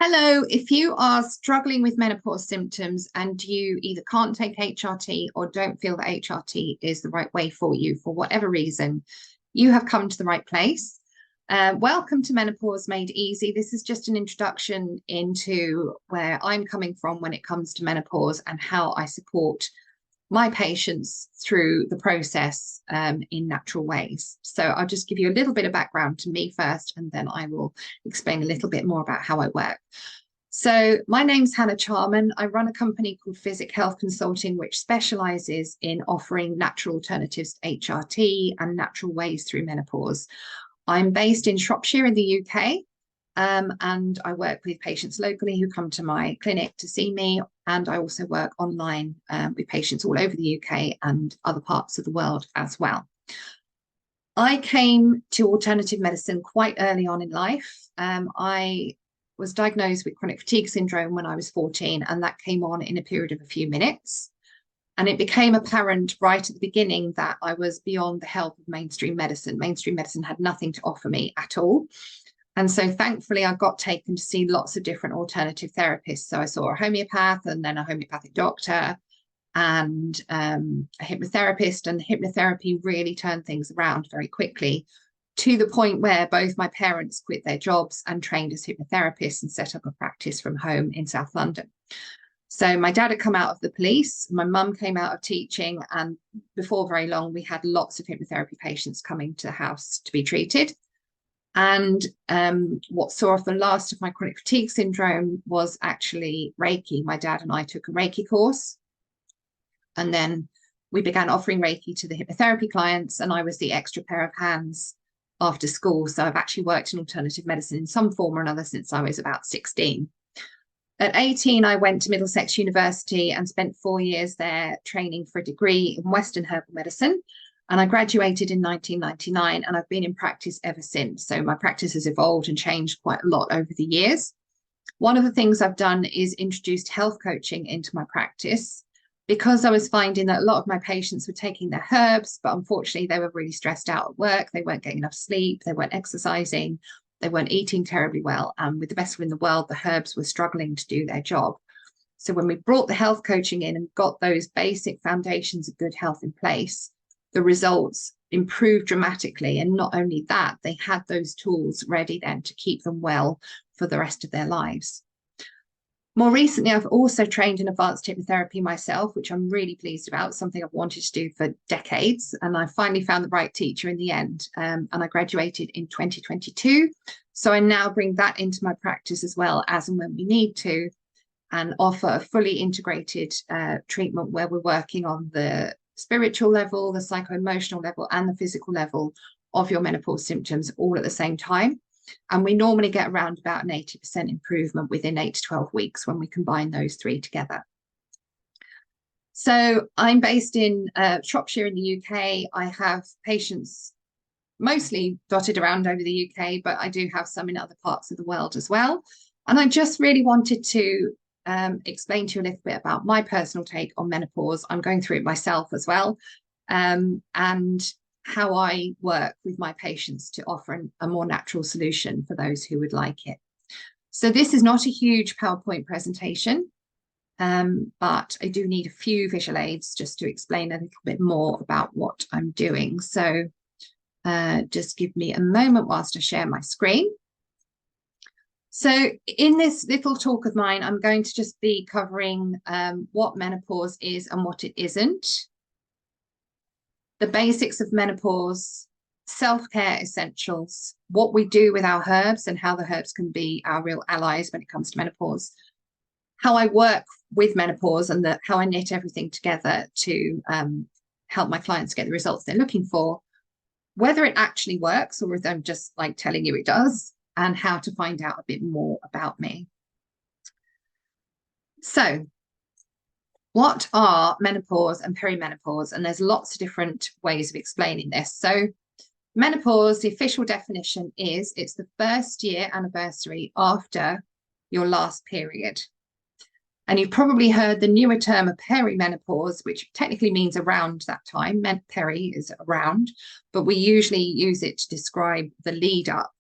Hello, if you are struggling with menopause symptoms and you either can't take HRT or don't feel that HRT is the right way for you for whatever reason, you have come to the right place. Welcome to Menopause Made Easy. This is just an introduction into where I'm coming from when it comes to menopause and how I support my patients through the process in natural ways. So I'll just give you a little bit of background to me first, and then I will explain a little bit more about how I work. So my name's Hannah Charman. I run a company called Physic Health Consulting, which specializes in offering natural alternatives to HRT and natural ways through menopause. I'm based in Shropshire in the UK, and I work with patients locally who come to my clinic to see me. And I also work online with patients all over the UK and other parts of the world as well. I came to alternative medicine quite early on in life. I was diagnosed with chronic fatigue syndrome when I was 14, and that came on in a period of a few minutes. And it became apparent right at the beginning that I was beyond the help of mainstream medicine. Mainstream medicine had nothing to offer me at all. And so thankfully, I got taken to see lots of different alternative therapists. So I saw a homeopath and then a homeopathic doctor and a hypnotherapist. And hypnotherapy really turned things around very quickly, to the point where both my parents quit their jobs and trained as hypnotherapists and set up a practice from home in South London. So my dad had come out of the police, my mum came out of teaching, and before very long, we had lots of hypnotherapy patients coming to the house to be treated. And what saw off the last of my chronic fatigue syndrome was actually Reiki. My dad and I took a Reiki course, and then we began offering Reiki to the hypnotherapy clients, and I was the extra pair of hands after school. So I've actually worked in alternative medicine in some form or another since I was about 16. At 18, I went to Middlesex University and spent 4 years there training for a degree in Western herbal medicine. And I graduated in 1999, and I've been in practice ever since. So my practice has evolved and changed quite a lot over the years. One of the things I've done is introduced health coaching into my practice, because I was finding that a lot of my patients were taking their herbs, but unfortunately they were really stressed out at work. They weren't getting enough sleep. They weren't exercising. They weren't eating terribly well. And with the best will in the world, the herbs were struggling to do their job. So when we brought the health coaching in and got those basic foundations of good health in place, the results improved dramatically. And not only that, they had those tools ready then to keep them well for the rest of their lives. More recently, I've also trained in advanced hypnotherapy myself, which I'm really pleased about, something I've wanted to do for decades. And I finally found the right teacher in the end. And I graduated in 2022. So I now bring that into my practice as well, as and when we need to, and offer a fully integrated treatment where we're working on the spiritual level, the psycho-emotional level, and the physical level of your menopause symptoms all at the same time. And we normally get around about an 80% improvement within 8 to 12 weeks when we combine those three together. So I'm based in Shropshire in the UK. I have patients mostly dotted around over the UK, but I do have some in other parts of the world as well. And I just really wanted to explain to you a little bit about my personal take on menopause. I'm going through it myself as well, and how I work with my patients to offer a more natural solution for those who would like it. So this is not a huge PowerPoint presentation, but I do need a few visual aids just to explain a little bit more about what I'm doing. So just give me a moment whilst I share my screen. So in this little talk of mine, I'm going to just be covering what menopause is and what it isn't, the basics of menopause, self-care essentials, what we do with our herbs and how the herbs can be our real allies when it comes to menopause, how I work with menopause and how I knit everything together to help my clients get the results they're looking for, whether it actually works or if I'm just like telling you it does, and how to find out a bit more about me. So what are menopause and perimenopause? And there's lots of different ways of explaining this. So menopause, the official definition is it's the first year anniversary after your last period. And you've probably heard the newer term of perimenopause, which technically means around that time. Peri is around, but we usually use it to describe the lead up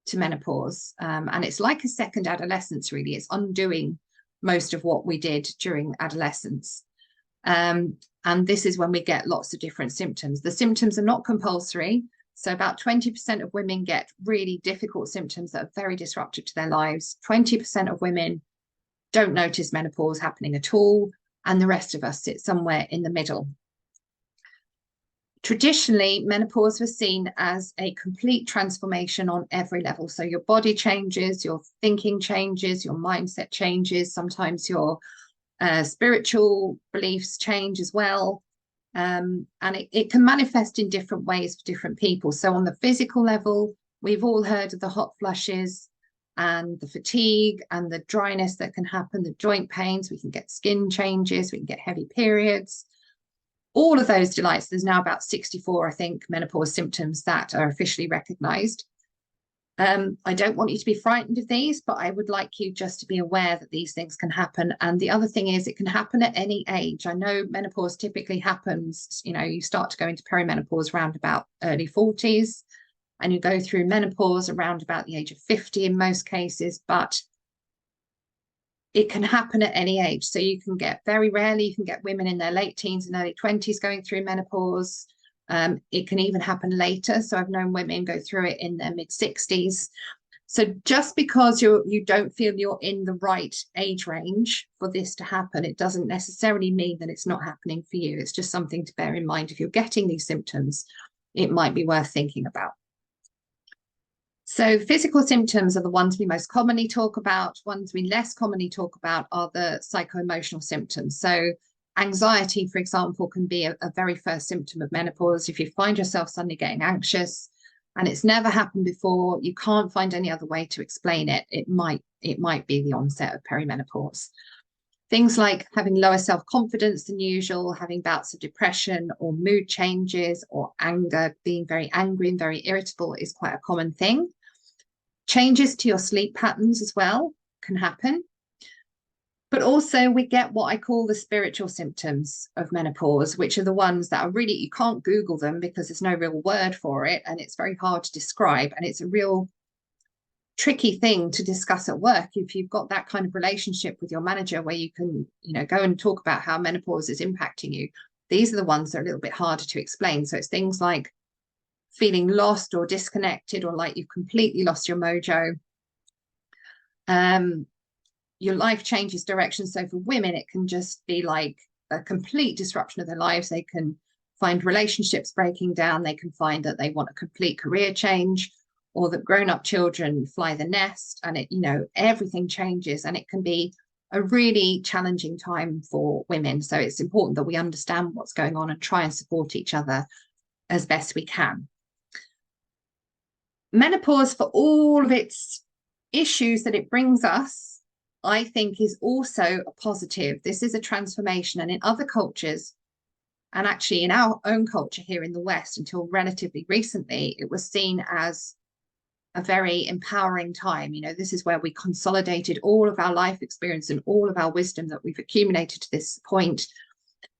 to menopause. And it's like a second adolescence, really. It's undoing most of what we did during adolescence. And this is when we get lots of different symptoms. The symptoms are not compulsory. So about 20% of women get really difficult symptoms that are very disruptive to their lives. 20% of women don't notice menopause happening at all. And the rest of us sit somewhere in the middle. Traditionally, menopause was seen as a complete transformation on every level. So your body changes, your thinking changes, your mindset changes, sometimes your spiritual beliefs change as well. And it can manifest in different ways for different people. So on the physical level, we've all heard of the hot flushes and the fatigue and the dryness that can happen, the joint pains, we can get skin changes, we can get heavy periods. All of those delights, there's now about 64, I think, menopause symptoms that are officially recognized. I don't want you to be frightened of these, but I would like you just to be aware that these things can happen. And the other thing is it can happen at any age. I know menopause typically happens, you start to go into perimenopause around about early 40s, and you go through menopause around about the age of 50 in most cases, but it can happen at any age. So you can get, very rarely, you can get women in their late teens and early 20s going through menopause. It can even happen later. So I've known women go through it in their mid 60s. So just because you don't feel you're in the right age range for this to happen, it doesn't necessarily mean that it's not happening for you. It's just something to bear in mind. If you're getting these symptoms, it might be worth thinking about. So physical symptoms are the ones we most commonly talk about. Ones we less commonly talk about are the psycho-emotional symptoms. So anxiety, for example, can be a very first symptom of menopause. If you find yourself suddenly getting anxious and it's never happened before, you can't find any other way to explain it, it might be the onset of perimenopause. Things like having lower self-confidence than usual, having bouts of depression or mood changes or anger, being very angry and very irritable is quite a common thing. Changes to your sleep patterns as well can happen. But also we get what I call the spiritual symptoms of menopause, which are the ones that are really, you can't Google them because there's no real word for it and it's very hard to describe. And it's a real tricky thing to discuss at work if you've got that kind of relationship with your manager where you can, go and talk about how menopause is impacting you. These are the ones that are a little bit harder to explain. So it's things like feeling lost or disconnected, or like you've completely lost your mojo. Your life changes direction. So for women, it can just be like a complete disruption of their lives. They can find relationships breaking down. They can find that they want a complete career change, or that grown-up children fly the nest, and everything changes, and it can be a really challenging time for women. So it's important that we understand what's going on and try and support each other as best we can. Menopause, for all of its issues that it brings us, I think is also a positive. This is a transformation, and in other cultures, and actually in our own culture here in the West, until relatively recently, it was seen as a very empowering time. This is where we consolidated all of our life experience and all of our wisdom that we've accumulated to this point,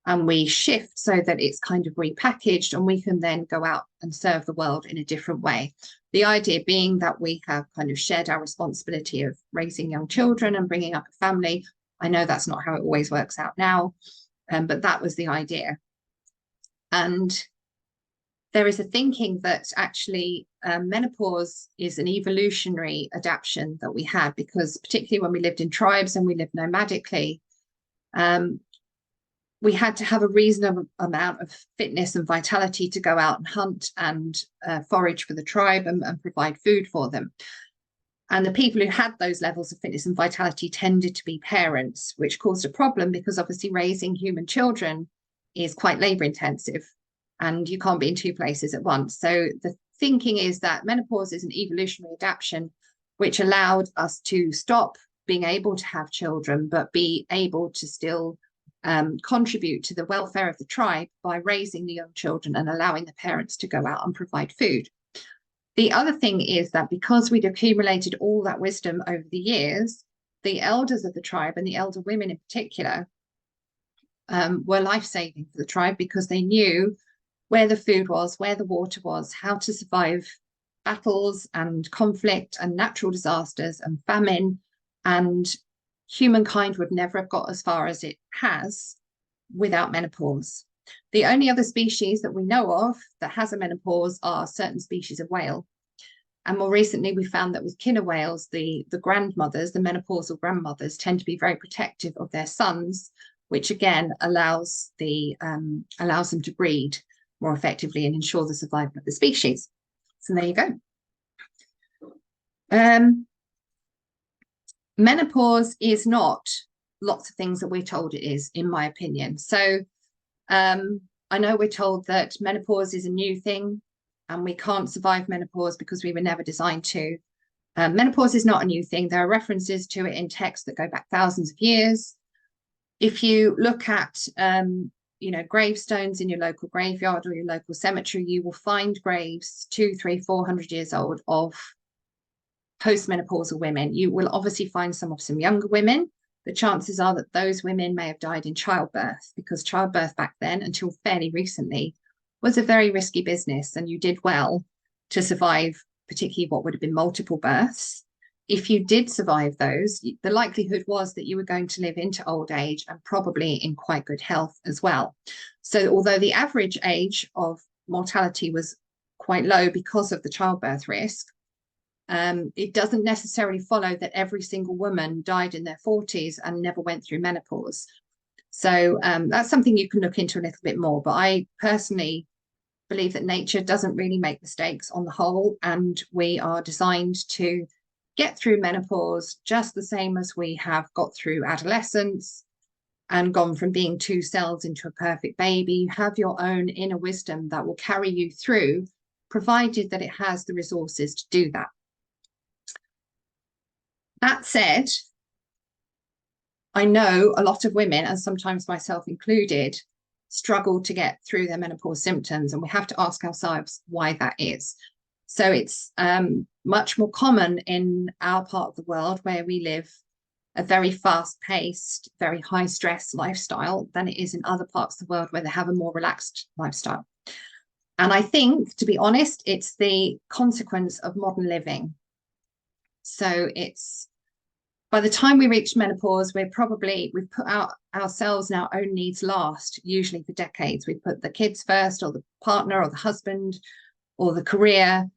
and we shift so that it's kind of repackaged and we can then go out and serve the world in a different way. The idea being that we have kind of shared our responsibility of raising young children and bringing up a family. I know that's not how it always works out now, but that was the idea. And there is a thinking that actually menopause is an evolutionary adaptation that we had, because particularly when we lived in tribes and we lived nomadically, we had to have a reasonable amount of fitness and vitality to go out and hunt and forage for the tribe and provide food for them. And the people who had those levels of fitness and vitality tended to be parents, which caused a problem because obviously raising human children is quite labor intensive and you can't be in two places at once. So the thinking is that menopause is an evolutionary adaptation which allowed us to stop being able to have children, but be able to still contribute to the welfare of the tribe by raising the young children and allowing the parents to go out and provide food. The other thing is that because we'd accumulated all that wisdom over the years, the elders of the tribe, and the elder women in particular, were life-saving for the tribe, because they knew where the food was, where the water was, how to survive battles and conflict and natural disasters and famine, and humankind would never have got as far as it has without menopause. The only other species that we know of that has a menopause are certain species of whale. And more recently, we found that with killer whales, the grandmothers, the menopausal grandmothers, tend to be very protective of their sons, which again allows them to breed more effectively and ensure the survival of the species. So there you go. Menopause is not lots of things that we're told it is, in my opinion. So I know we're told that menopause is a new thing and we can't survive menopause because we were never designed to. Menopause is not a new thing. There are references to it in texts that go back thousands of years. If you look at gravestones in your local graveyard or your local cemetery, you will find graves 200, 300, 400 years old of postmenopausal women. You will obviously find some younger women. The chances are that those women may have died in childbirth, because childbirth back then, until fairly recently, was a very risky business, and you did well to survive, particularly what would have been multiple births. If you did survive those, the likelihood was that you were going to live into old age and probably in quite good health as well. So although the average age of mortality was quite low because of the childbirth risk, it doesn't necessarily follow that every single woman died in their 40s and never went through menopause. So that's something you can look into a little bit more. But I personally believe that nature doesn't really make mistakes on the whole, and we are designed to get through menopause just the same as we have got through adolescence and gone from being two cells into a perfect baby. You have your own inner wisdom that will carry you through, provided that it has the resources to do that. That said, I know a lot of women, and sometimes myself included, struggle to get through their menopause symptoms, and we have to ask ourselves why that is. So it's much more common in our part of the world, where we live a very fast-paced, very high-stress lifestyle, than it is in other parts of the world where they have a more relaxed lifestyle. And I think, to be honest, it's the consequence of modern living. So it's, by the time we reach menopause, we've put ourselves and our own needs last, usually for decades. We put the kids first, or the partner, or the husband, or the career,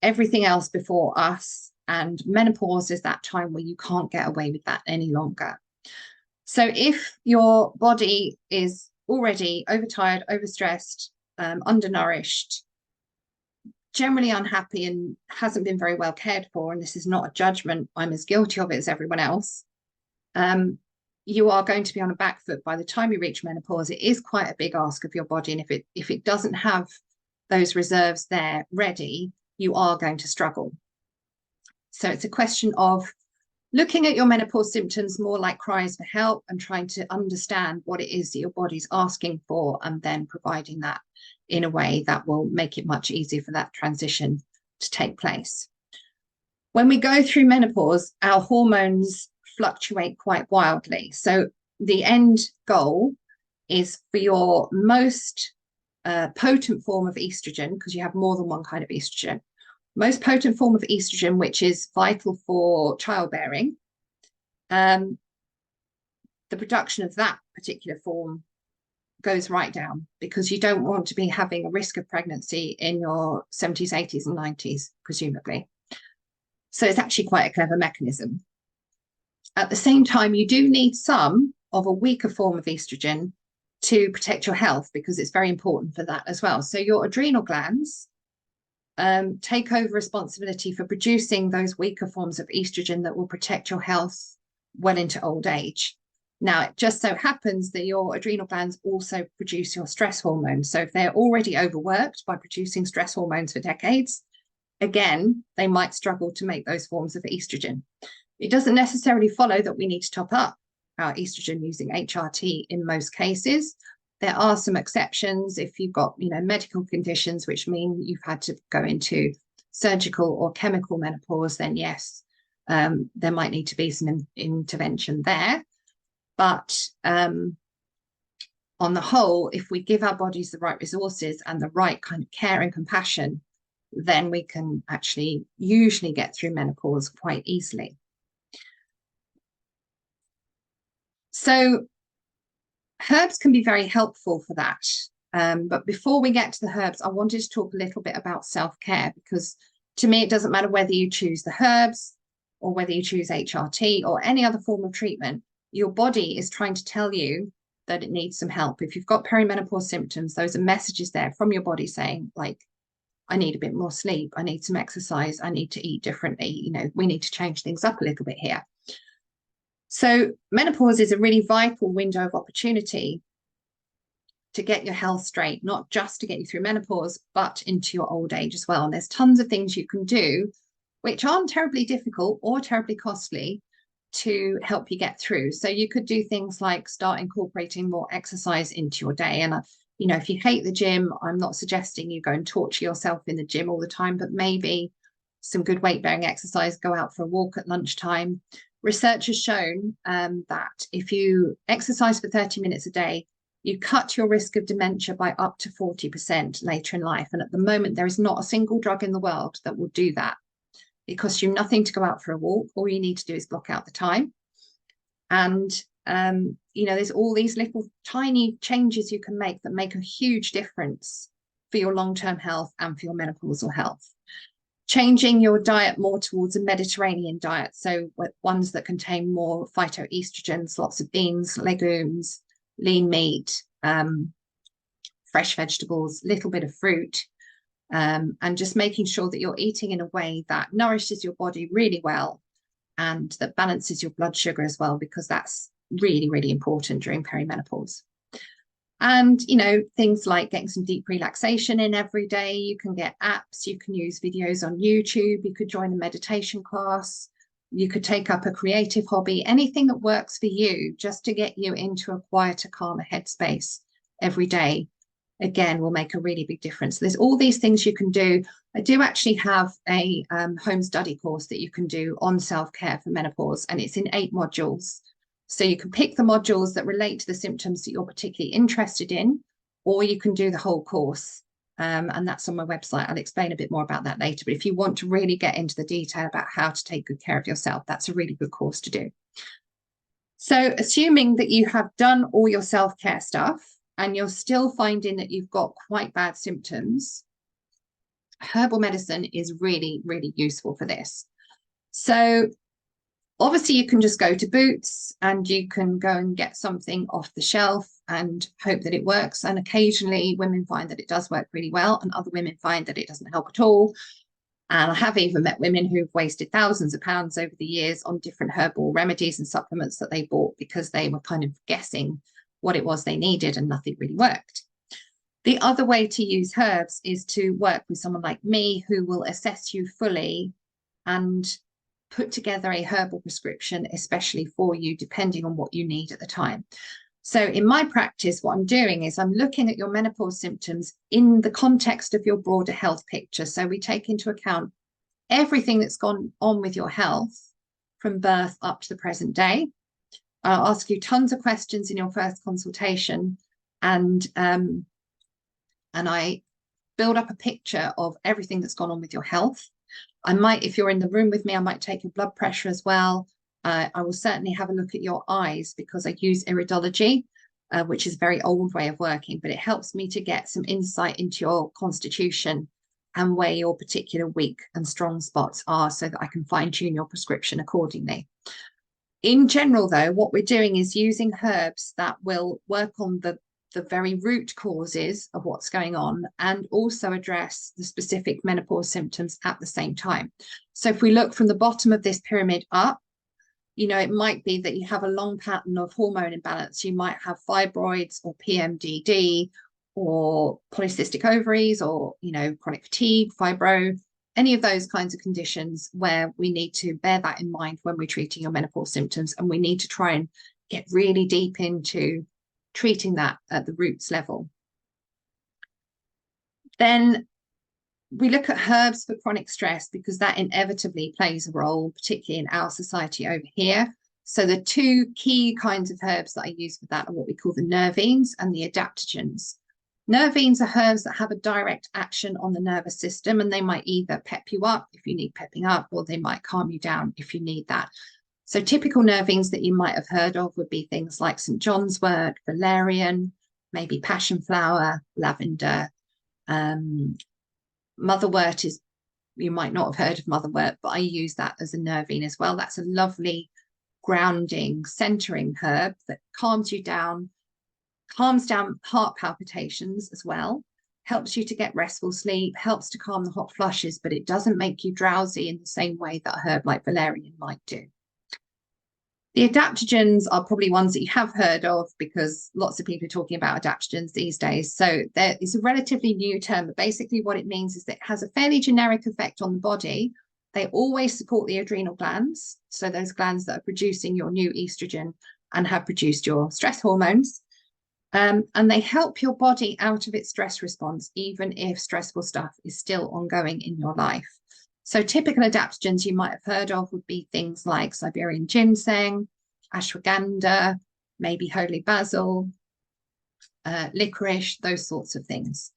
everything else before us. And menopause is that time where you can't get away with that any longer. So if your body is already overtired, overstressed, undernourished, generally unhappy, and hasn't been very well cared for, and this is not a judgment, I'm as guilty of it as everyone else, you are going to be on a back foot by the time you reach menopause. It is quite a big ask of your body, and if it doesn't have those reserves there ready, you are going to struggle. So it's a question of looking at your menopause symptoms more like cries for help, and trying to understand what it is that your body's asking for, and then providing that in a way that will make it much easier for that transition to take place. When we go through menopause, our hormones fluctuate quite wildly. So the end goal is for your most potent form of estrogen, because you have more than one kind of estrogen, most potent form of estrogen, which is vital for childbearing, the production of that particular form goes right down, because you don't want to be having a risk of pregnancy in your 70s, 80s, and 90s, presumably. So it's actually quite a clever mechanism. At the same time, you do need some of a weaker form of estrogen to protect your health, because it's very important for that as well. So your adrenal glands take over responsibility for producing those weaker forms of estrogen that will protect your health well into old age. Now, it just so happens that your adrenal glands also produce your stress hormones. So if they're already overworked by producing stress hormones for decades, again, they might struggle to make those forms of estrogen. It doesn't necessarily follow that we need to top up our estrogen using HRT in most cases. There are some exceptions if you've got, medical conditions which mean you've had to go into surgical or chemical menopause, then yes, there might need to be some intervention there. But on the whole, if we give our bodies the right resources and the right kind of care and compassion, then we can actually usually get through menopause quite easily. So herbs can be very helpful for that. But before we get to the herbs, I wanted to talk a little bit about self-care, because to me, it doesn't matter whether you choose the herbs or whether you choose HRT or any other form of treatment, your body is trying to tell you that it needs some help. If you've got perimenopause symptoms, those are messages there from your body saying, like, I need a bit more sleep, I need some exercise, I need to eat differently, you know, we need to change things up a little bit here. So menopause is a really vital window of opportunity to get your health straight, not just to get you through menopause, but into your old age as well. And there's tons of things you can do, which aren't terribly difficult or terribly costly, to help you get through. So you could do things like start incorporating more exercise into your day. And, you know, if you hate the gym, I'm not suggesting you go and torture yourself in the gym all the time, but maybe some good weight-bearing exercise, go out for a walk at lunchtime. Research has shown that if you exercise for 30 minutes a day, you cut your risk of dementia by up to 40% later in life. And at the moment, there is not a single drug in the world that will do that. It costs you nothing to go out for a walk. All you need to do is block out the time. And, you know, there's all these little tiny changes you can make that make a huge difference for your long-term health and for your menopausal health. Changing your diet more towards a Mediterranean diet, so ones that contain more phytoestrogens, lots of beans, legumes, lean meat, fresh vegetables, little bit of fruit, and just making sure that you're eating in a way that nourishes your body really well and that balances your blood sugar as well, because that's really, really important during perimenopause. And, you know, things like getting some deep relaxation in every day. You can get apps, you can use videos on YouTube, you could join a meditation class, you could take up a creative hobby, anything that works for you, just to get you into a quieter, calmer headspace every day, again, will make a really big difference. There's all these things you can do. I do actually have a home study course that you can do on self-care for menopause, and it's in 8 modules. So you can pick the modules that relate to the symptoms that you're particularly interested in, or you can do the whole course. And that's on my website. I'll explain a bit more about that later. But if you want to really get into the detail about how to take good care of yourself, that's a really good course to do. So assuming that you have done all your self-care stuff and you're still finding that you've got quite bad symptoms, herbal medicine is really, really useful for this. So obviously, you can just go to Boots and you can go and get something off the shelf and hope that it works. And occasionally women find that it does work really well, and other women find that it doesn't help at all. And I have even met women who've wasted thousands of pounds over the years on different herbal remedies and supplements that they bought because they were kind of guessing what it was they needed and nothing really worked. The other way to use herbs is to work with someone like me who will assess you fully and put together a herbal prescription, especially for you, depending on what you need at the time. So in my practice, what I'm doing is I'm looking at your menopause symptoms in the context of your broader health picture. So we take into account everything that's gone on with your health from birth up to the present day. I'll ask you tons of questions in your first consultation, and I build up a picture of everything that's gone on with your health. I might, if you're in the room with me, I might take your blood pressure as well. I will certainly have a look at your eyes because I use iridology, which is a very old way of working, but it helps me to get some insight into your constitution and where your particular weak and strong spots are so that I can fine tune your prescription accordingly. In general, though, what we're doing is using herbs that will work on the very root causes of what's going on and also address the specific menopause symptoms at the same time. So if we look from the bottom of this pyramid up, you know, it might be that you have a long pattern of hormone imbalance. You might have fibroids or PMDD or polycystic ovaries or, you know, chronic fatigue, fibro, any of those kinds of conditions where we need to bear that in mind when we're treating your menopause symptoms. And we need to try and get really deep into treating that at the roots level. Then we look at herbs for chronic stress because that inevitably plays a role, particularly in our society over here. So the 2 key kinds of herbs that I use for that are what we call the nervines and the adaptogens. Nervines are herbs that have a direct action on the nervous system, and they might either pep you up if you need pepping up, or they might calm you down if you need that. So typical nervines that you might have heard of would be things like St. John's wort, valerian, maybe passion flower, lavender. Motherwort is, you might not have heard of motherwort, but I use that as a nervine as well. That's a lovely grounding, centering herb that calms you down, calms down heart palpitations as well, helps you to get restful sleep, helps to calm the hot flushes, but it doesn't make you drowsy in the same way that a herb like valerian might do. The adaptogens are probably ones that you have heard of because lots of people are talking about adaptogens these days. So there is a relatively new term, but basically what it means is that it has a fairly generic effect on the body. They always support the adrenal glands, so those glands that are producing your new estrogen and have produced your stress hormones. And they help your body out of its stress response, even if stressful stuff is still ongoing in your life. So typical adaptogens you might have heard of would be things like Siberian ginseng, ashwagandha, maybe holy basil, licorice, those sorts of things.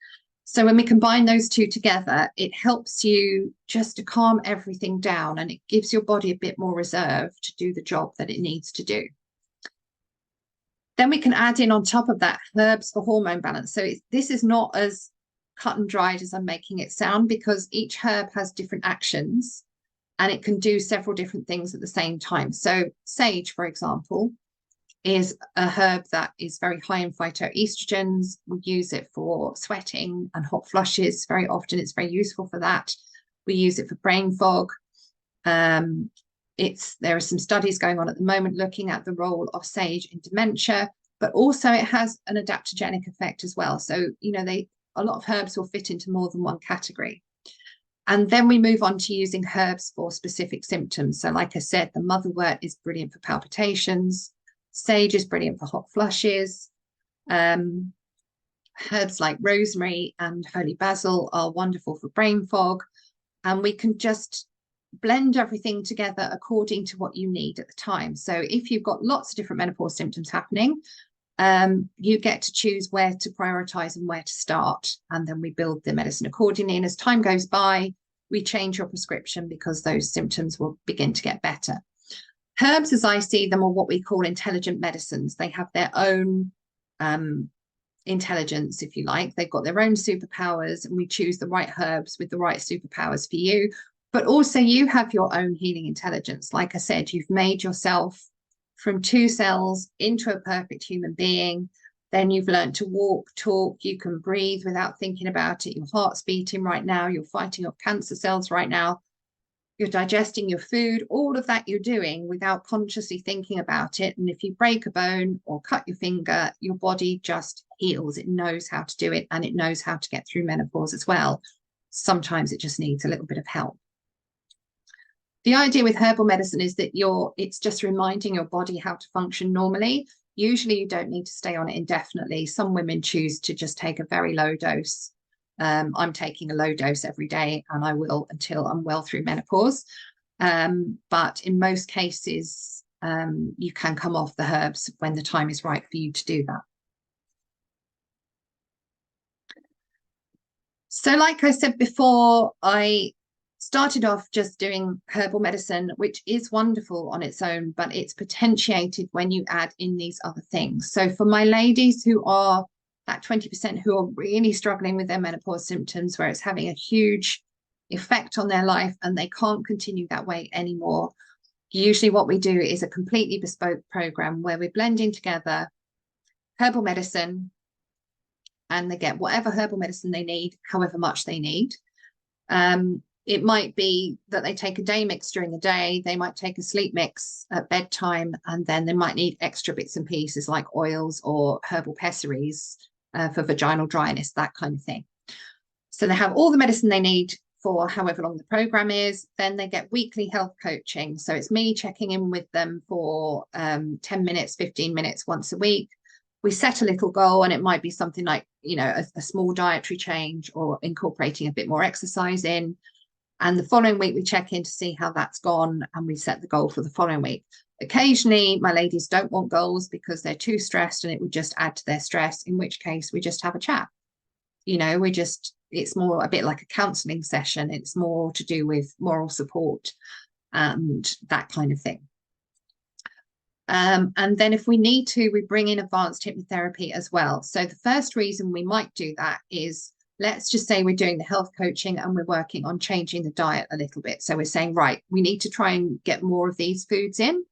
So when we combine those two together, it helps you just to calm everything down, and it gives your body a bit more reserve to do the job that it needs to do. Then we can add in on top of that herbs for hormone balance. So this is not as cut and dried as I'm making it sound, because each herb has different actions and it can do several different things at the same time. So sage, for example, is a herb that is very high in phytoestrogens. We use it for sweating and hot flushes. Very often it's very useful for that. We use it for brain fog. There are some studies going on at the moment looking at the role of sage in dementia, but also it has an adaptogenic effect as well. So, you know, a lot of herbs will fit into more than one category. And then we move on to using herbs for specific symptoms. So like I said, the motherwort is brilliant for palpitations. Sage is brilliant for hot flushes. Herbs like rosemary and holy basil are wonderful for brain fog. And we can just blend everything together according to what you need at the time. So if you've got lots of different menopause symptoms happening, you get to choose where to prioritize and where to start. And then we build the medicine accordingly. And as time goes by, we change your prescription because those symptoms will begin to get better. Herbs, as I see them, are what we call intelligent medicines. They have their own intelligence, if you like. They've got their own superpowers, and we choose the right herbs with the right superpowers for you. But also you have your own healing intelligence. Like I said, you've made yourself from 2 cells into a perfect human being. Then you've learned to walk, talk, you can breathe without thinking about it. Your heart's beating right now. You're fighting off cancer cells right now. You're digesting your food. All of that you're doing without consciously thinking about it. And if you break a bone or cut your finger, your body just heals. It knows how to do it, and it knows how to get through menopause as well. Sometimes it just needs a little bit of help. The idea with herbal medicine is that it's just reminding your body how to function normally. Usually you don't need to stay on it indefinitely. Some women choose to just take a very low dose. I'm taking a low dose every day, and I will until I'm well through menopause. But in most cases, you can come off the herbs when the time is right for you to do that. So like I said before, I started off just doing herbal medicine, which is wonderful on its own, but it's potentiated when you add in these other things. So for my ladies who are that 20% who are really struggling with their menopause symptoms, where it's having a huge effect on their life and they can't continue that way anymore, usually what we do is a completely bespoke program where we're blending together herbal medicine, and they get whatever herbal medicine they need, however much they need. It might be that they take a day mix during the day. They might take a sleep mix at bedtime, and then they might need extra bits and pieces like oils or herbal pessaries for vaginal dryness, that kind of thing. So they have all the medicine they need for however long the program is. Then they get weekly health coaching. So it's me checking in with them for 10 minutes, 15 minutes once a week. We set a little goal, and it might be something like, you know, a small dietary change or incorporating a bit more exercise in. And the following week, we check in to see how that's gone, and we set the goal for the following week. Occasionally, my ladies don't want goals because they're too stressed and it would just add to their stress, in which case we just have a chat. it's more a bit like a counselling session. It's more to do with moral support and that kind of thing. And then if we need to, we bring in advanced hypnotherapy as well. So the first reason we might do that is, let's just say we're doing the health coaching and we're working on changing the diet a little bit. So we're saying, right, we need to try and get more of these foods in.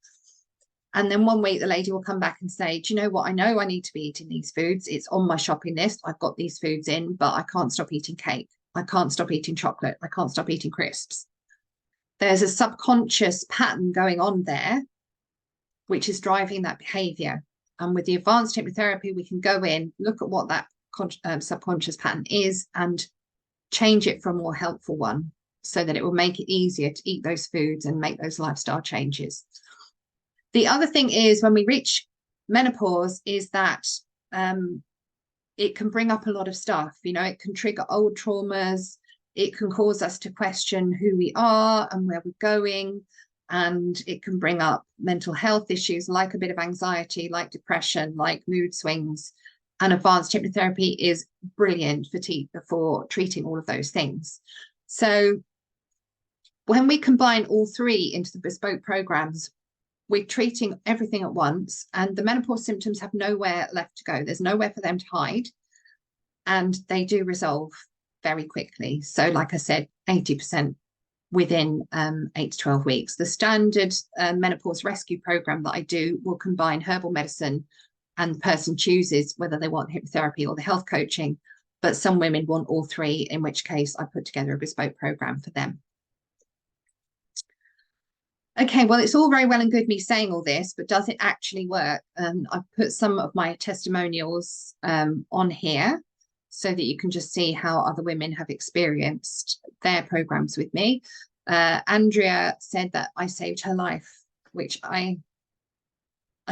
And then one week the lady will come back and say, do you know what? I know I need to be eating these foods. It's on my shopping list. I've got these foods in, but I can't stop eating cake. I can't stop eating chocolate. I can't stop eating crisps. There's a subconscious pattern going on there, which is driving that behavior. And with the advanced hypnotherapy, we can go in, look at what that subconscious pattern is and change it for a more helpful one so that it will make it easier to eat those foods and make those lifestyle changes. The other thing is, when we reach menopause, is that it can bring up a lot of stuff. It can trigger old traumas. It can cause us to question who we are and where we're going. And it can bring up mental health issues like a bit of anxiety, like depression, like mood swings. And advanced hypnotherapy is brilliant for treating all of those things. So when we combine all three into the bespoke programs, we're treating everything at once, and the menopause symptoms have nowhere left to go. There's nowhere for them to hide, and they do resolve very quickly. So like I said, 80% within 8 to 12 weeks. The standard menopause rescue program that I do will combine herbal medicine, and the person chooses whether they want hypnotherapy or the health coaching, but some women want all three, in which case I put together a bespoke program for them. Okay, well, it's all very well and good me saying all this, but does it actually work? I've put some of my testimonials on here so that you can just see how other women have experienced their programs with me. Andrea said that I saved her life, which I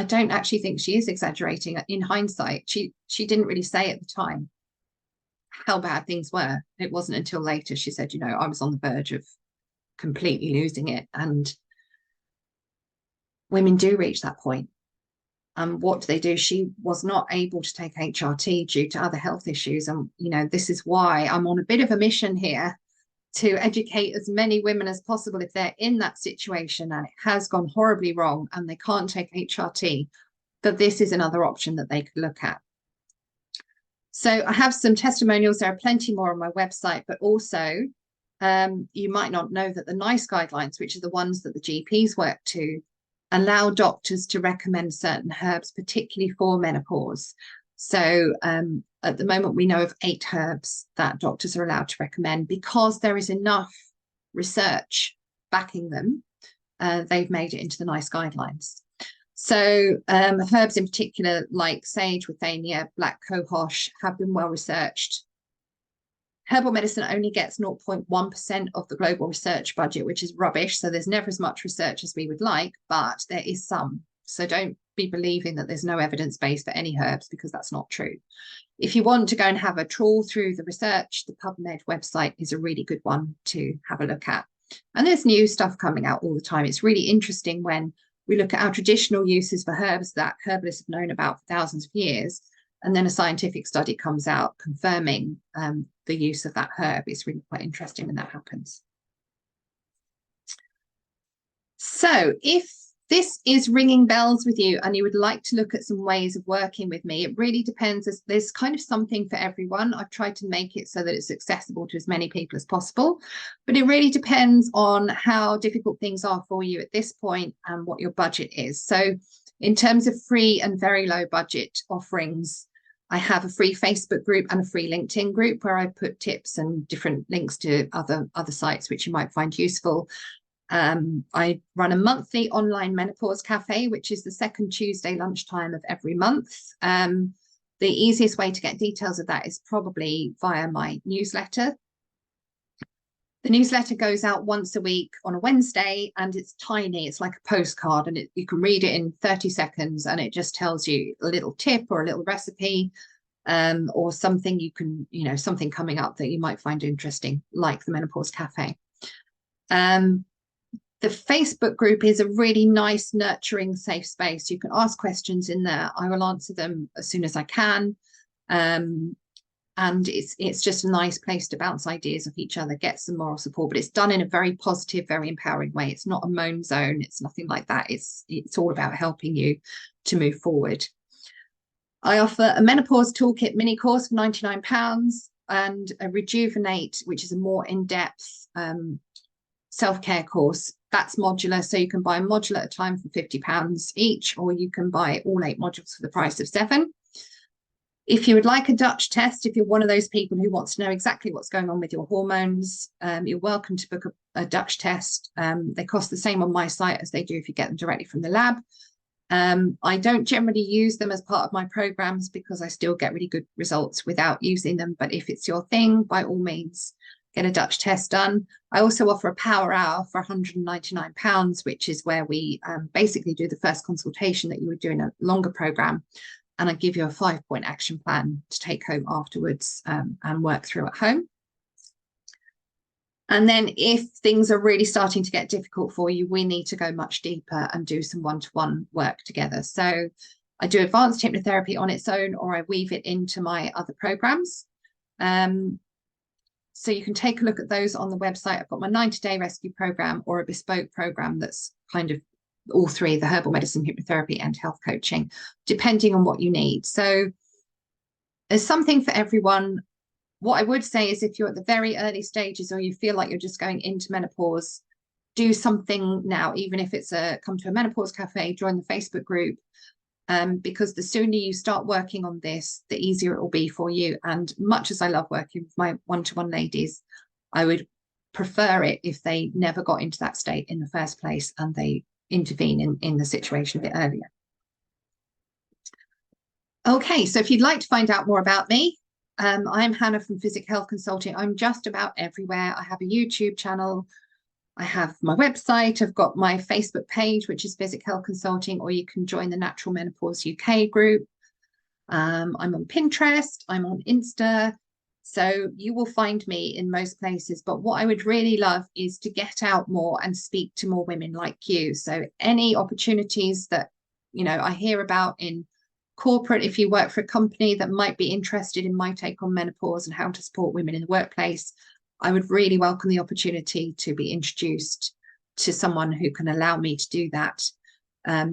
don't actually think she is exaggerating. In hindsight, she didn't really say at the time how bad things were. It wasn't until later she said, I was on the verge of completely losing it. And women do reach that point. What do they do? She was not able to take HRT due to other health issues. And, this is why I'm on a bit of a mission here to educate as many women as possible if they're in that situation and it has gone horribly wrong and they can't take HRT, that this is another option that they could look at. So I have some testimonials. There are plenty more on my website, but also you might not know that the NICE guidelines, which are the ones that the GPs work to, allow doctors to recommend certain herbs, particularly for menopause. So at the moment, we know of 8 herbs that doctors are allowed to recommend because there is enough research backing them. They've made it into the NICE guidelines. So herbs in particular, like sage, withania, black cohosh, have been well researched. Herbal medicine only gets 0.1% of the global research budget, which is rubbish. So there's never as much research as we would like, but there is some. So don't be believing that there's no evidence base for any herbs, because that's not true. If you want to go and have a trawl through the research, the PubMed website is a really good one to have a look at. And there's new stuff coming out all the time. It's really interesting when we look at our traditional uses for herbs that herbalists have known about for thousands of years, and then a scientific study comes out confirming the use of that herb. It's really quite interesting when that happens. So if this is ringing bells with you and you would like to look at some ways of working with me, it really depends. There's kind of something for everyone. I've tried to make it so that it's accessible to as many people as possible, but it really depends on how difficult things are for you at this point and what your budget is. So in terms of free and very low budget offerings, I have a free Facebook group and a free LinkedIn group where I put tips and different links to other sites which you might find useful. I run a monthly online menopause cafe, which is the second Tuesday lunchtime of every month. The easiest way to get details of that is probably via my newsletter. The newsletter goes out once a week on a Wednesday, and it's tiny. It's like a postcard, and you can read it in 30 seconds, and it just tells you a little tip or a little recipe, or something something coming up that you might find interesting, like the Menopause Cafe. The Facebook group is a really nice, nurturing, safe space. You can ask questions in there. I will answer them as soon as I can. And it's just a nice place to bounce ideas off each other, get some moral support, but it's done in a very positive, very empowering way. It's not a moan zone. It's nothing like that. It's all about helping you to move forward. I offer a menopause toolkit mini course for £99 and a rejuvenate, which is a more in-depth self-care course. That's modular, so you can buy a module at a time for £50 each, or you can buy all 8 modules for the price of 7. If you would like a Dutch test, if you're one of those people who wants to know exactly what's going on with your hormones, you're welcome to book a Dutch test. They cost the same on my site as they do if you get them directly from the lab. I don't generally use them as part of my programs because I still get really good results without using them. But if it's your thing, by all means, get a Dutch test done. I also offer a power hour for £199, which is where we basically do the first consultation that you would do in a longer program. And I give you a 5-point action plan to take home afterwards and work through at home. And then if things are really starting to get difficult for you, we need to go much deeper and do some one-to-one work together. So I do advanced hypnotherapy on its own, or I weave it into my other programs. So you can take a look at those on the website. I've got my 90-day rescue program or a bespoke program that's kind of all three, the herbal medicine, hypnotherapy, and health coaching, depending on what you need. So there's something for everyone. What I would say is if you're at the very early stages or you feel like you're just going into menopause, do something now, even if it's come to a menopause cafe, join the Facebook group, because the sooner you start working on this, the easier it will be for you. And much as I love working with my one-to-one ladies, I would prefer it if they never got into that state in the first place and they intervene in the situation a bit earlier. Okay, so if you'd like to find out more about me, I'm Hannah from Physic Health Consulting. I'm just about everywhere. I have a YouTube channel. I have my website. I've got my Facebook page, which is Physic Health Consulting, or you can join the Natural Menopause UK group. I'm on Pinterest. I'm on Insta. So you will find me in most places. But what I would really love is to get out more and speak to more women like you. So any opportunities that, I hear about in corporate, if you work for a company that might be interested in my take on menopause and how to support women in the workplace, I would really welcome the opportunity to be introduced to someone who can allow me to do that,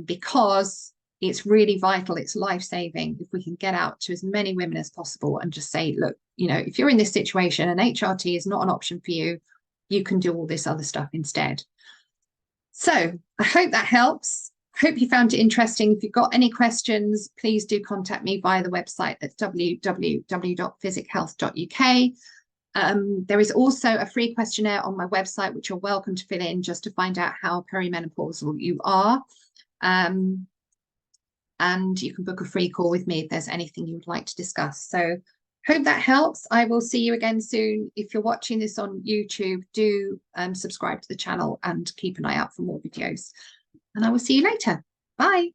because it's really vital. It's life-saving if we can get out to as many women as possible and just say, look, if you're in this situation and HRT is not an option for you, you can do all this other stuff instead. So I hope that helps. Hope you found it interesting. If you've got any questions, please do contact me via the website at www.physichealth.uk. There is also a free questionnaire on my website, which you're welcome to fill in just to find out how perimenopausal you are. And you can book a free call with me if there's anything you would like to discuss. So hope that helps. I will see you again soon. If you're watching this on YouTube, do subscribe to the channel and keep an eye out for more videos. And I will see you later. Bye.